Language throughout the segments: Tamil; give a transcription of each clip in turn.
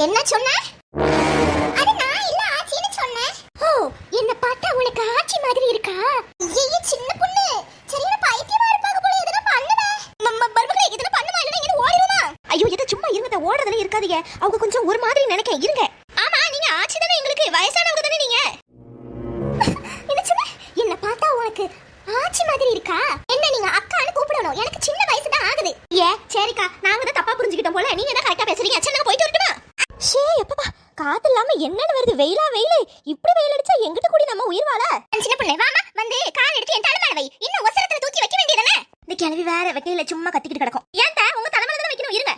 என்ன சொன்ன? அது நான் இல்ல ஆச்சின்னு சொன்னேன். ஓ, என்ன பார்த்தா உனக்கு ஆச்சி மாதிரி இருக்கா? ஏய் சின்ன பொண்ணு, சரியான பைத்தியமா இருப்பாங்க போல. எதனா பண்ணுடா. மர்மகளே, இதெல்லாம் பண்ணுமா இல்ல இங்க ஓடிடுமா? ஐயோ, எது சும்மா இருங்க, ஓடுறதல இருக்காதீங்க. அவங்க கொஞ்சம் ஒரு மாதிரி நினைக்க இருங்க. ஆமா, நீங்க ஆச்சி தானே, எங்களுக்கு வயசானவங்க தானே நீங்க. என்ன சொன்ன? என்ன பார்த்தா உனக்கு ஆச்சி மாதிரி இருக்கா? என்ன நீங்க அக்கான்னு கூப்பிடணும், எனக்கு சின்ன வயசு தான் ஆகுது. ஏ சரிக்கா, நாங்க தான் தப்பா புரிஞ்சுக்கிட்டோம் போல. நீங்க தான் கரெக்டா பேசுறீங்க. சரி, நாங்க போயிட்டு வரட்டுமா? ஷே எப்பா, காத்து இல்லாம என்னன்னு வருது. வெயிலா வெயிலே, இப்படி வெயில் அடிச்சா எங்கிட்ட கூடி நம்ம உயிர் வாழ. சின்ன பொண்ணு வாமா, வந்து கால் எடுத்து என் தலை மேல வை. இன்னும் ஒசரத்துல தூக்கி வைக்க வேண்டியதானே? இந்த கிழவி வேற வைக்கல, சும்மா கத்திக்கிட்டு கிடக்கும். ஏன்டா உங்க தலை மேல தான் வைக்கணும், இருங்க.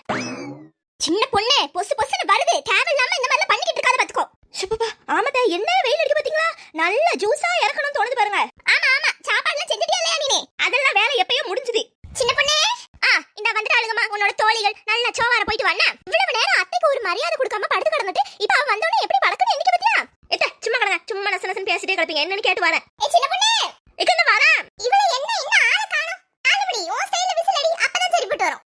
சின்ன பொண்ணு பொசு பொசுன்னு வருது, தேவையில்லாம இந்த மாதிரி பண்ணிக்கிட்டு இருக்காத பாத்துக்கோ. ஷப்பா, ஆமாதா, என்ன வெயில் அடிக்க பாத்தீங்களா? நல்ல ஜூஸா இறக்கணும் தோணுது பாருங்க. ஆமா ஆமா, சாப்பாடுலாம் செஞ்சிட்டியா இல்லையா நீ? அதெல்லாம் வேலை எப்பயோ முடிஞ்சுது. சின்ன பொண்ணு, இந்த வந்துட்டாளுங்கம்மா உன்னோட தோழிகள். நல்ல சோவார போயிட்டு வண்ண. இவ்வளவு நேரம் அத்தைக்கு ஒரு மரியாதை கொடுக்காம படுத்து கிடந்துட்டு இப்ப அவ வந்தோடனே எப்படி பழக்கணும் எனக்கு பத்தியா? எத்த சும்மா கடங்க, சும்மா நசனசன் பேசிட்டே கிடப்பீங்க. என்னன்னு கேட்டு வரேன். ஏய் சின்ன பொண்ணு, இக்கந்த வரேன். இவள என்ன இன்னும் ஆள காணோம். ஆளுபடி ஓ ஸ்டைல்ல விசில் அடி, அப்பதான் சரிப்பட்டு வரும்.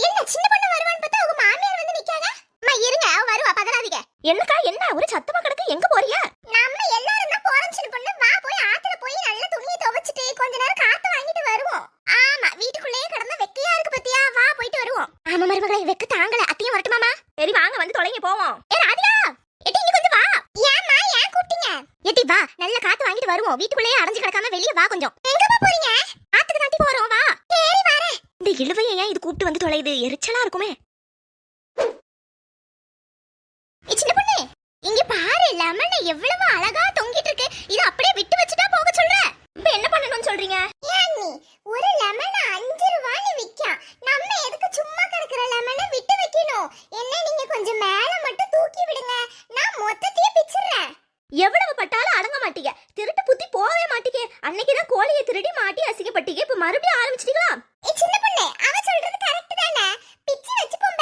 என்ன சின்ன பொண்ணு வருவான்னு பார்த்தா உங்க மாமியார் வந்து நிக்காங்க. அம்மா இருங்க, அவ வருவா, பதறாதீங்க. என்னக்கா என்ன ஒரு சத்தமா கிடக்கு, எங்க போறீங்க? நம்ம எல்லாரும் தான் போறோம் சின்ன பொண்ணு. வா போய் ஆத்துல போய் நல்ல துணியை துவைச்சிட்டு கொஞ்ச நேரம் காத்து வாங்கிட்டு வருவோம். ஆமா, வீட்டுக்குள்ளேயே கிடந்தா வெக்கையா இருக்கு பத்தியா? வா போயிட்டு வருவோம். ஆமா மருமகளே, வெக்க தாங்கல. அத்தையும் வரட்டுமாமா? சரி வாங்க, வந்து தொலைங்க போவோம். ஏ ராதிகா, எட்டி இங்க கொஞ்சம் வா. ஏம்மா ஏன் கூப்பிட்டீங்க? எட்டி வா, நல்ல காத்து வாங்கிட்டு வருவோம். வீட்டுக்குள்ளேயே அடைஞ்சு கிடக்காம வெளிய வா கொஞ்சம். எங்க போறீங்க? ஆத்துக்கு தாண்டி போறோம், வா. சரி வரேன். இந்த இழுவையை ஏன் இது கூப்பிட்டு வந்து தொலையுது? எரிச்சலா இருக்குமே. சின்ன பொண்ணு, இங்க பாரு, லெமன் எவ்வளவு அழகா தொங்கிட்டு இருக்கு. இது அப்படியே விட்டு வச்சுட்டா போக சொல்ற. இப்ப என்ன பண்ணணும்னு சொல்றீங்க? ஏன்னி ஒரு லெமன் 5 ரூபாய்னு விக்காம். நம்ம எதுக்கு சும்மா கிடக்குற லெமனை விட்டு வைக்கணும்? என்ன நீங்க கொஞ்சம் மேல மட்டும் தூக்கி விடுங்க, நான் மொத்தத்தையே பிச்சிடுறேன். எவ்வளவு பட்டாலும் அடங்க மாட்டீங்க. திருட்டு புத்தி போவே மாட்டீங்க. அன்னைக்குதான் கோழியை திருடி மாட்டி அசிங்கப்பட்டீங்க, இப்ப மறுபடியும் ஆரம்பிச்சிட்டீங்களா? சின்ன பொண்ணு, அவ சொல்றது கரெக்ட் தானே. பிச்சி வச்சுப்போம்,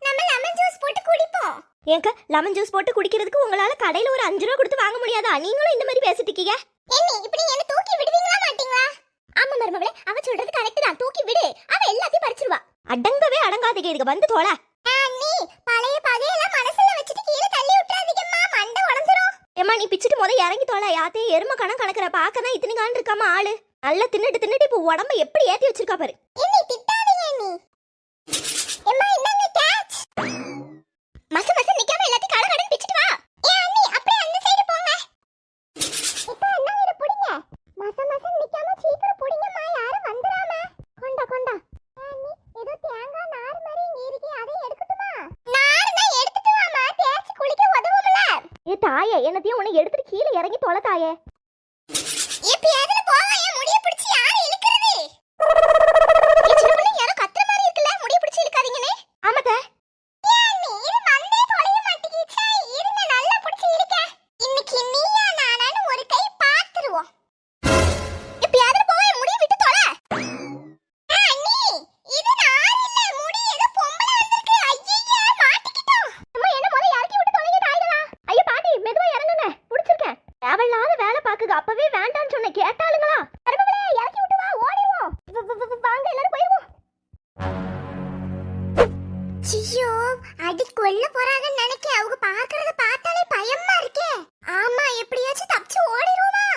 நம்ம லெமன் ஜூஸ் போட்டு குடிப்போம். ஏங்க, லெமன் ஜூஸ் போட்டு குடிக்கிறதுக்கு உங்களால கடையில ஒரு 5 ரூபா கொடுத்து வாங்க முடியாதா? நீங்களும் இந்த மாதிரி பேசிட்டு இருக்கீங்க. என்ன இப்படி என்ன தூக்கி விடுவீங்களா மாட்டீங்களா? ஆமா மருமகளே, அவ சொல்றது கரெக்ட் தான். தூக்கி விடு, அவ எல்லாத்தையும் பறிச்சிருவா. அடங்கவே அடங்காதீங்க, இதுக்கு வந்து தோல. நீ பழைய பகையெல்லாம் மனசுல வச்சிட்டு கீழே தள்ளி விட்டுறாதீங்கம்மா, மண்டை உடைஞ்சிரும். ஏமா நீ பிச்சிட்டு முத இறங்கி தோல. யாத்தே எரும கணக்குற பாக்கதான் இத்தனை கான் இருக்காம ஆளு. நல்லா தின்னுட்டு இப்ப உடம்ப எப்படி ஏத்தி வச்சிருக்கா பாரு. என்ன திட்டாதீங்க நீ. ஏமா என்னங்க கேட்ச். மச நிக்காம எல்லாத்தையும் கடகடன் பிச்சிட்டு வா. ஏ அண்ணி, அப்படியே அந்த சைடு போங்க. இப்போ என்ன இத புடிங்க. மச நிக்காம சீக்கிரம் புடிங்கம்மா, யாரும் வந்துராம. கொண்டா. அண்ணி, ஏதோ தேங்காய் நார் மாதிரி இங்க இருக்கு, அதை எடுக்கட்டுமா? நார்னா எடுத்துட்டு வாமா, தேய்ச்சி குளிக்க உதவும்ல. ஏ தாயே, என்னத்தையும் உன்னை எடுத்துட்டு கீழே இறங்கி தொலை தாயே. இப்ப எதுல போங்க, என் முடிய பிடிச்சி யாரு இழுக்குறது? ஏ சின்ன பொண்ணு, யாரோ கத்துற மாதிரி இருக்குல, முடிய பிடிச்சி இழுக்காதீங்கனே. ஆமாதே. அப்பவே வேண்டான்னு சொன்ன கேட்டாளுங்களா? மருமகளே இறக்கி விட்டு வா, ஓடிடுவோம். வாங்க எல்லாரும் போயிடுவோம். ஐயோ, அடி கொல்ல போறாங்கன்னு நினைக்க. அவங்க பாக்குறத பார்த்தாலே பயமா இருக்கே. ஆமா, எப்படியாச்சும் தப்பிச்சு ஓடிடுவோமா?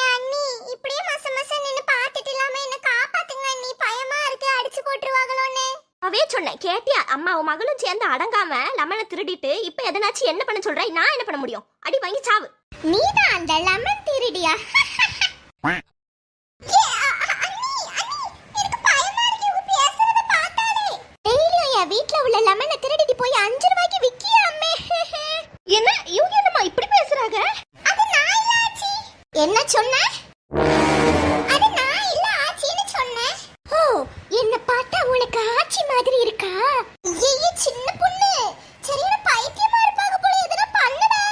அண்ணி, இப்படியே மச நின்னு பாத்துட்டு இல்லாம என்ன காப்பாத்துங்க அண்ணி, பயமா இருக்கு, அடிச்சு போட்டுருவாங்களோன்னு. அவே சொன்னேன் கேட்டியா? அம்மாவும் மகளும் சேர்ந்து அடங்காம லெமனை திருடிட்டு இப்ப எதனாச்சும் என்ன பண்ண சொல்ற? நான் என்ன பண்ண முடியும்? அடி வாங்கி சாவு. நீதான் அந்த லெமன் திருடியா? வீட்ல உள்ள லெமனை திருடிட்டு போய் 5 ரூபாய்க்கு விக்கியாமே. என்ன இவங்க என்னமா இப்படி பேசுறாங்க? அது நான் இல்ல ஆச்சி. என்ன சொன்ன? அது நான் இல்ல ஆச்சின்னு சொன்னேன். ஓ, என்ன பார்த்தா உனக்கு ஆச்சி மாதிரி இருக்கா? ஏய் சின்ன பொண்ணு, சரியான பைத்தியமா இருப்பாங்க போல. எதனா பண்ணுடா.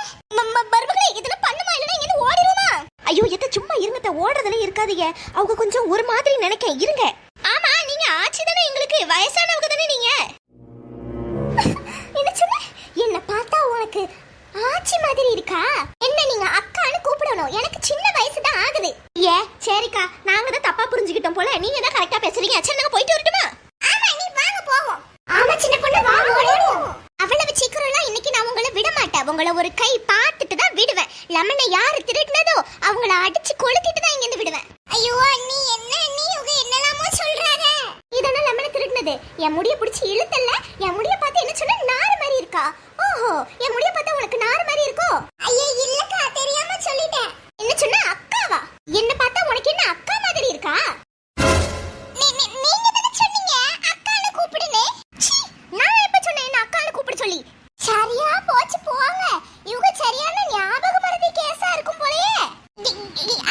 மருமகளே, இதெல்லாம் பண்ணுமா இல்லனா இங்க ஓடிடுமா? ஐயோ எத்த சும்மா இருங்கட்ட, ஓடுறதல இருக்காதீங்க. அவங்க கொஞ்சம் ஒரு மாதிரி நினைக்க இருங்க. ஆமா, நீங்க ஆச்சி தானே, எங்களுக்கு வயசானவங்க தானே நீங்க. என்ன சொன்ன? என்ன பார்த்தா உனக்கு ஆச்சி மாதிரி இருக்கா? என்ன நீங்க அக்கான்னு கூப்பிடணும், எனக்கு சின்ன வயசு தான் ஆகுது. ஏ சரிக்கா, நாங்க தான் தப்பா புரிஞ்சுக்கிட்டோம் போல. நீங்க தான் கரெக்டா பேசுறீங்க. சரி நாங்க போயிட்டு வரட்டுமா? ஆமா, நீ வாங்க போவோம். ஆமா சின்ன பொண்ணு, வா ஓடுவோம். அவளை அவங்கள ஒரு கை பார்த்துட்டு தான் விடுவேன். லெமனை யாரு திருடினதோ அவங்கள அடிச்சு கொளுத்திட்டு தான் இங்க இருந்து விடுவேன். ஐயோ அண்ணி, என்ன அண்ணி இவங்க என்னலாமோ சொல்றாங்க? இதானே லெமனை திருடினது. என் முடிய பிடிச்சி இழுத்தல்ல, என் முடிய பார்த்து என்ன சொன்ன? நாறு மாதிரி இருக்கா? ஓஹோ, என் முடிய பார்த்தா உனக்கு நாறு மாதிரி இருக்கோ? ஐயே இல்லக்கா, தெரியாம சொல்லிட்டேன். என்ன சொன்ன? அக்காவா? என்ன பார்த்தா உனக்கு என்ன அக்கா மாதிரி இருக்கா? நீங்க தான சொன்னீங்க அக்கான்னு கூப்பிடுனே. நான் எப்ப சொன்னேன் என்ன அக்கான்னு கூப்பிட சொல்லி? சரியா போச்சு போங்க. இவங்க சரியான ஞாபக மறதி கேஸா இருக்கும் போலயே.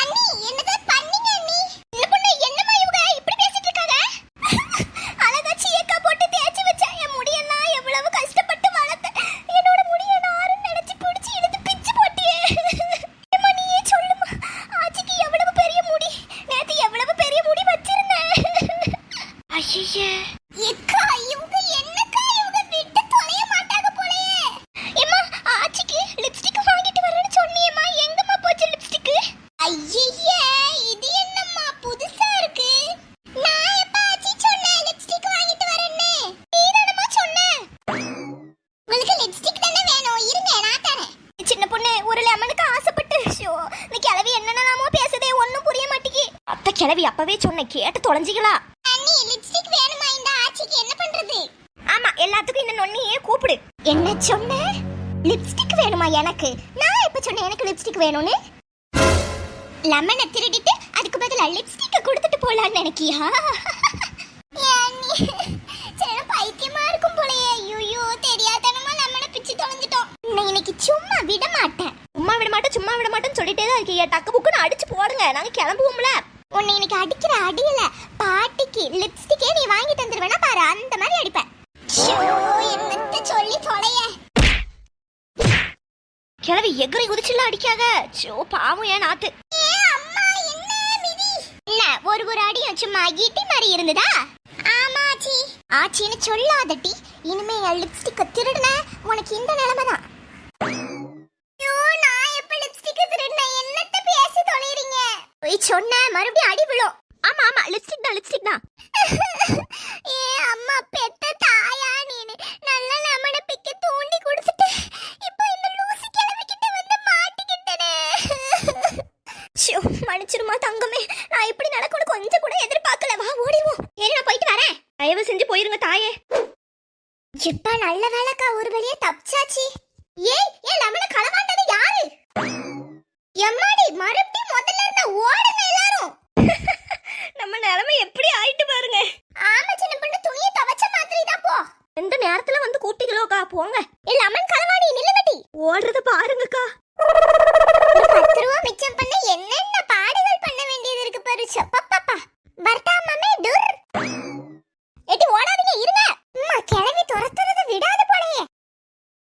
அண்ணி என்னதான் பண்ணீங்க அண்ணி? இந்த பொண்ணு என்னமா இவங்க இப்படி பேசிட்டு இருக்காங்க? அழகா சீயக்கா போட்டு தேய்ச்சி வச்சேன். என் முடியெல்லாம் எவ்வளவு கஷ்டப்பட்டு வளர்த்தேன். என்னோட முடிய நாருன்னு நினைச்சு பிடிச்சி எடுத்து பிச்சு போட்டியே. ஏம்மா நீயே சொல்லுமா, ஆச்சிக்கு எவ்வளவு பெரிய முடி, நேத்து எவ்வளவு பெரிய முடி வச்சிருந்தேன். ஐயே ஏக்கா, இவங்க என்னக்கா இவங்க விட்டு தொலைய மாட்டாங்க போலயே. ஏம்மா ஆச்சிக்கு லிப்ஸ்டிக் வாங்கிட்டு வரேன்னு சொன்னியேம்மா, எங்கம்மா போச்சு லிப்ஸ்டிக்? ஐயே இது என்னம்மா புதுசா இருக்கு? நான் எப்ப ஆச்சி சொன்னேன் லிப்ஸ்டிக் வாங்கிட்டு வரேன்னு? நீதானம்மா சொன்ன. உங்களுக்கு லிப்ஸ்டிக் தானே வேணும், இருங்க நான் தரேன். சின்ன பொண்ணு ஒரு லெமனுக்கு ஆசைப்பட்டு இந்த கிழவி என்னென்னலாமோ பேசுதே, ஒன்னும் புரிய மாட்டேங்கி. அத்தை கிழவி அப்பவே சொன்ன, கேட்டு தொலைஞ்சிங்களா? அண்ணி லிப்ஸ்டிக் வேணுமா? இந்த ஆச்சிக்கு என்ன பண்றது? ஆமா, எல்லாத்துக்கும் இந்த நொண்ணியே கூப்பிடு. என்ன சொன்ன? லிப்ஸ்டிக் வேணுமா எனக்கு? நான் இப்ப சொன்னேன் எனக்கு லிப்ஸ்டிக் வேணும்னு. லெமனை திருடிட்டு அதுக்கு பதிலா லிப்ஸ்டிக்க கொடுத்துட்டு போலான்னு நினைக்கியா? சரி பைத்தியமா இருக்கும் போலயே. ஐயோ தெரியாதனமா லெமனை பிச்சு தொலைஞ்சிட்டோம். நான் இன்னைக்கு சும்மா விட மாட்டேன். சும்மா விட மாட்டேன்னு சொல்லிட்டே தான் இருக்கீங்க. டக்கு புக்குன்னு அடிச்சு போடுங்க, நாங்க கிளம்புவோம்ல. உன்னை இன்னைக்கு அடிக்கிற அடியில பாட்டிக்கு லிப்ஸ்டிக்கே நீ வாங்கி தந்துருவேனா பாரு, அந்த மாதிரி அடிப்பேன். என்னத்த சொல்லி தொலைய. கிழவி எகரை குதிச்சுலாம் அடிக்காத. பாவம் ஏன் நாத்து. என்ன ஒரு அடியும் சும்மா இடி மாதிரி இருந்ததா? ஆமா ஆச்சி. ஆச்சின்னு சொல்லாதட்டி. இனிமே என் லிப்ஸ்டிக்க திருடுன உனக்கு இந்த நிலைமை தான். நான் எப்ப லிப்ஸ்டிக் திருடுன? என்னத்த பேசி தொலைறீங்க? போய் சொன்ன மறுபடியும் அடி விழும். ஆமா லிப்ஸ்டிக் தான். ஏ அம்மா பெத்த தாயா நீனு. நல்ல லெமனை பிக்க தூண்டி கொடுத்துட்டு இப்போ இந்த லூசி கிளவிக்கிட்ட வந்து மாட்டிக்கிட்டனே. மன்னிச்சிருமா தங்கமே, நான் இப்படி நடக்கும்னு கொஞ்சம் கூட எதிர்பார்க்கல. வா ஓடிடுவோம். சரி நான் போயிட்டு வரேன். தயவு செஞ்சு போயிருங்க தாயே. இப்ப நல்ல வேலைக்கா ஒரு வழியே தப்பிச்சாச்சு. ஏன் லெமனை களவாண்டது யாரு? எம்மாடி மறுபடியும் முதல்ல இருந்து ஓடுங்க எல்லாரும். நம்ம நிலைமை எப்படி ஆயிட்டு பாருங்க. ஆமா சின்ன பொண்ணு, துணியை துவைச்ச மாதிரி தான் போ. எந்த நேரத்துல வந்து கூட்டிகளோக்கா போங்க. லெமன் களவாணி நில்லுங்கடி. ஓடுறத பாருங்கக்கா.